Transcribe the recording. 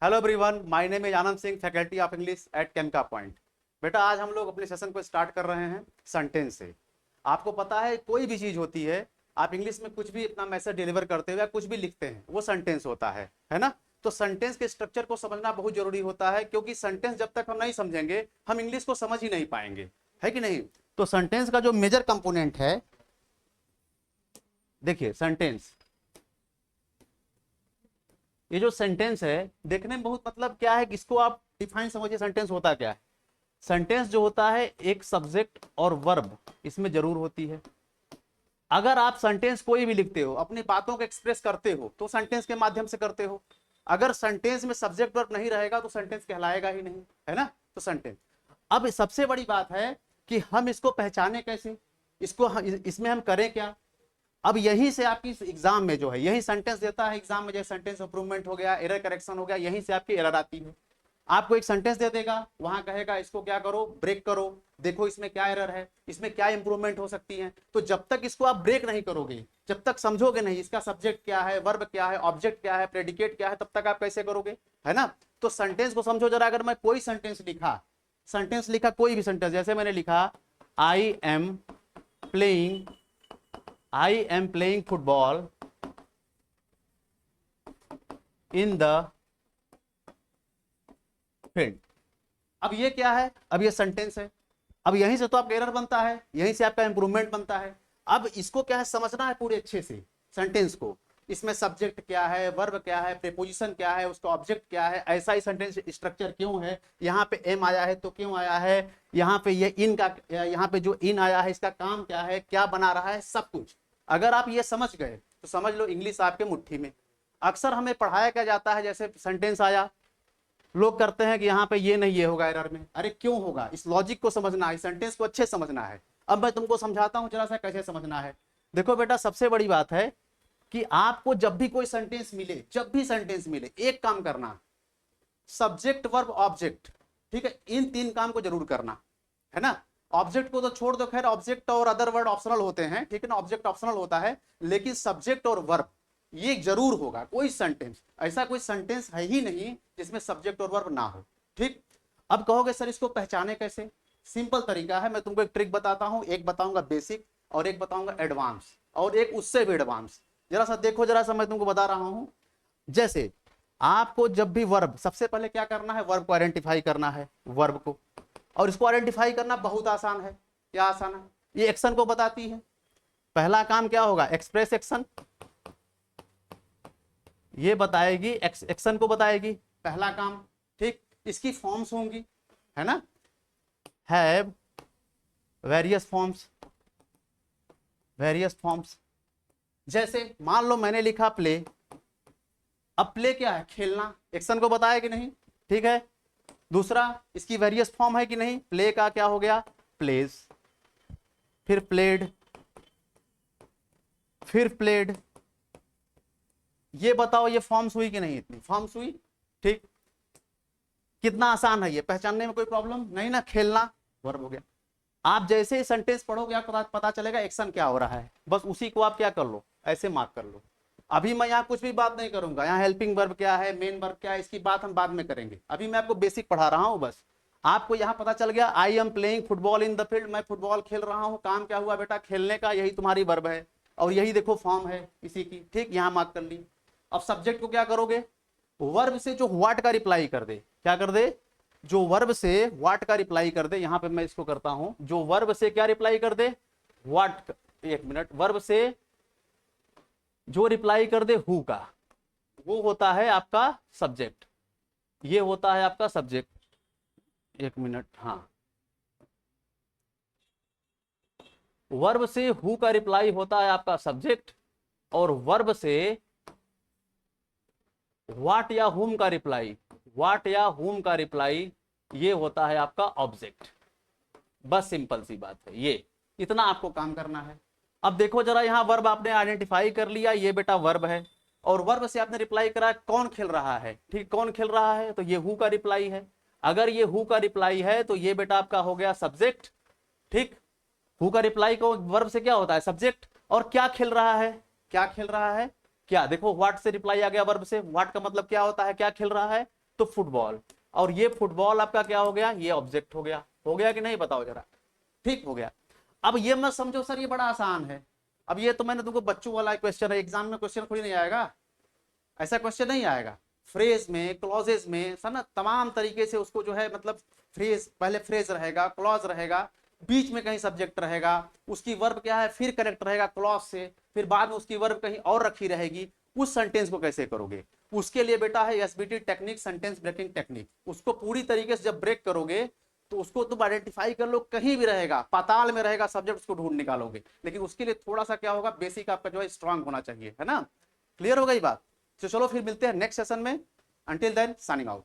Hello everyone, my name is Anand Singh, faculty of English at Khemka point. बेटा आज हम लोग अपने सेशन को स्टार्ट कर रहे हैं सेंटेंस से। आपको पता है कोई भी चीज होती है, आप इंग्लिश में कुछ भी अपना मैसेज डिलीवर करते हुए कुछ भी लिखते हैं वो सेंटेंस होता है ना। तो सेंटेंस के स्ट्रक्चर को समझना बहुत जरूरी होता है, क्योंकि सेंटेंस जब तक हम नहीं समझेंगे हम इंग्लिश को समझ ही नहीं पाएंगे, है कि नहीं। तो सेंटेंस का जो मेजर कंपोनेंट है, देखिए सेंटेंस, ये जो सेंटेंस है देखने में बहुत मतलब क्या है, इसको आप डिफाइन समझिए। सेंटेंस होता क्या है? सेंटेंस जो होता है एक सब्जेक्ट और वर्ब इसमें जरूर होती है। अगर आप सेंटेंस कोई भी लिखते हो, अपनी बातों को एक्सप्रेस करते हो तो सेंटेंस के माध्यम से करते हो। अगर सेंटेंस में सब्जेक्ट वर्ब नहीं रहेगा तो सेंटेंस कहलाएगा ही नहीं, है ना। तो सेंटेंस, अब सबसे बड़ी बात है कि हम इसको पहचाने कैसे, इसमें हम करें क्या। अब यहीं से आपकी एग्जाम में जो है यही सेंटेंस देता है एग्जाम में, जैसे सेंटेंस इंप्रूवमेंट हो गया, एरर करेक्शन हो गया, यहीं से आपकी एरर आती है। आपको एक सेंटेंस दे देगा, वहां कहेगा इसको क्या करो, ब्रेक करो, देखो इसमें क्या एरर है, इसमें क्या इंप्रूवमेंट हो सकती है। तो जब तक इसको आप ब्रेक नहीं करोगे, जब तक समझोगे नहीं इसका सब्जेक्ट क्या है, वर्ब क्या है, ऑब्जेक्ट क्या है, प्रेडिकेट क्या है, तब तक आप कैसे करोगे, है ना। तो सेंटेंस को समझो जरा। अगर मैं कोई सेंटेंस लिखा कोई भी सेंटेंस, जैसे मैंने लिखा I am playing football in the field. अब ये क्या है? अब ये सेंटेंस है। अब यहीं से तो आपका एरर बनता है, यहीं से आपका इंप्रूवमेंट बनता है। अब इसको क्या है, समझना है पूरे अच्छे से सेंटेंस को। इसमें सब्जेक्ट क्या है, वर्ब क्या है, प्रीपोजिशन क्या है, उसका ऑब्जेक्ट क्या है, ऐसा ही सेंटेंस स्ट्रक्चर क्यों है, यहाँ पे एम आया है तो क्यों आया है, यहाँ पे ये इन का, यहाँ पे जो इन आया है इसका काम क्या है, क्या बना रहा है, सब कुछ अगर आप ये समझ गए तो समझ लो इंग्लिश आपके मुट्ठी में। अक्सर हमें पढ़ाया क्या जाता है, जैसे सेंटेंस आया, लोग करते हैं कि यहाँ पे ये नहीं ये होगा एरर में। अरे क्यों होगा, इस लॉजिक को समझना है, सेंटेंस को अच्छे समझना है। अब मैं तुमको समझाता हूँ जरा सा कैसे समझना है। देखो बेटा, सबसे बड़ी बात है कि आपको जब भी कोई सेंटेंस मिले, एक काम करना, सब्जेक्ट वर्ब ऑब्जेक्ट, ठीक है, इन तीन काम को जरूर करना, है ना। ऑब्जेक्ट को तो छोड़ दो, खैर ऑब्जेक्ट और अदर वर्ड ऑप्शनल होते हैं, ठीक है ना, ऑब्जेक्ट ऑप्शनल होता है, लेकिन सब्जेक्ट और वर्ब ये जरूर होगा। कोई सेंटेंस, ऐसा कोई सेंटेंस है ही नहीं जिसमें सब्जेक्ट और वर्ब ना हो, ठीक। अब कहोगे सर इसको पहचाने कैसे? सिंपल तरीका है, मैं तुमको एक ट्रिक बताता हूं, एक बताऊंगा बेसिक और एक बताऊंगा एडवांस और एक उससे भी एडवांस। जरा सा देखो, जरा सा मैं तुमको बता रहा हूं। जैसे आपको जब भी वर्ब, सबसे पहले क्या करना है, वर्ब को आइडेंटिफाई करना है, वर्ब को। और इसको आइडेंटिफाई करना बहुत आसान है। क्या आसान है? ये एक्शन को बताती है। पहला काम क्या होगा, एक्सप्रेस एक्शन, ये बताएगी, एक्शन को बताएगी, पहला काम, ठीक। इसकी फॉर्म्स होंगी, है ना, हैव, वेरियस फॉर्म्स। जैसे मान लो मैंने लिखा प्ले। अब प्ले क्या है, खेलना, एक्शन को बताया कि नहीं, ठीक है। दूसरा, इसकी वेरियस फॉर्म है कि नहीं, प्ले का क्या हो गया, प्लेज, फिर प्लेड, फिर प्लेड। ये बताओ ये फॉर्म्स हुई कि नहीं, इतनी फॉर्म्स हुई, ठीक। कितना आसान है ये, पहचानने में कोई प्रॉब्लम नहीं ना। खेलना वर्ब हो गया। आप जैसे ही सेंटेंस पढ़ोगे आपको पता चलेगा एक्शन क्या हो रहा है, बस उसी को आप क्या कर लो, ऐसे मार्क कर लो। अभी मैं यहाँ कुछ भी बात नहीं करूंगा, यहाँ हेल्पिंग वर्ब क्या है, मेन वर्ब क्या है, इसकी बात हम बाद में करेंगे। अभी मैं आपको बेसिक पढ़ा रहा हूँ। बस आपको यहाँ पता चल गया, I am playing football in the field, मैं फुटबॉल खेल रहा हूँ। काम क्या हुआ बेटा, खेलने का, यही तुम्हारी वर्ब है और यही देखो फॉर्म है इसी की, ठीक, यहाँ मार्क कर ली। अब सब्जेक्ट को क्या करोगे, वर्ब से जो व्हाट का रिप्लाई कर दे, क्या कर दे, जो वर्ब से व्हाट का रिप्लाई कर दे। यहां पे मैं इसको करता हूं, जो वर्ब से क्या रिप्लाई कर दे, व्हाट, एक मिनट, वर्ब से जो रिप्लाई कर दे हु का, वो होता है आपका सब्जेक्ट, ये होता है आपका सब्जेक्ट। एक मिनट, हाँ, वर्ब से हु का रिप्लाई होता है आपका सब्जेक्ट और वर्ब से व्हाट या हुम का रिप्लाई ये होता है आपका ऑब्जेक्ट। बस सिंपल सी बात है, ये इतना आपको काम करना है। अब देखो जरा, यहां वर्ब आपने आइडेंटिफाई कर लिया, ये बेटा वर्ब है और वर्ब से आपने रिप्लाई करा, कौन खेल रहा है, ठीक, कौन खेल रहा है, तो ये हु का रिप्लाई है। अगर ये हु का रिप्लाई है तो ये बेटा आपका हो गया सब्जेक्ट, ठीक। हु का रिप्लाई को वर्ब से क्या होता है, सब्जेक्ट। और क्या खेल रहा है, क्या, देखो व्हाट से रिप्लाई आ गया वर्ब से, व्हाट का मतलब क्या होता है, क्या खेल रहा है, तो फुटबॉल, और ये फुटबॉल आपका क्या हो गया, ये ऑब्जेक्ट हो गया कि नहीं, बताओ जरा। ठीक हो गया। अब ये मत समझो सर ये बड़ा आसान है, अब ये तो मैंने तुमको बच्चों वाला क्वेश्चन है, एग्जाम में क्वेश्चन थोड़ी नहीं आएगा, ऐसा क्वेश्चन नहीं आएगा। फ्रेज में, क्लॉजेज में सर ना तमाम तरीके से उसको जो है मतलब फ्रेज, पहले फ्रेज रहेगा, क्लॉज रहेगा, बीच में कहीं सब्जेक्ट रहेगा, उसकी वर्ब क्या है फिर कनेक्ट रहेगा क्लॉज से, फिर बाद में उसकी वर्ब कहीं और रखी रहेगी, उस सेंटेंस को कैसे करोगे। उसके लिए बेटा है SBT technique, sentence breaking technique. उसको पूरी तरीके से जब ब्रेक करोगे तो उसको तुम आइडेंटिफाई कर लो, कहीं भी रहेगा, पाताल में रहेगा सब्जेक्ट, उसको ढूंढ निकालोगे। लेकिन उसके लिए थोड़ा सा क्या होगा, बेसिक आपका जो है स्ट्रांग होना चाहिए, है ना। क्लियर हो गई बात। तो चलो फिर मिलते हैं नेक्स्ट सेशन में। Until then signing out.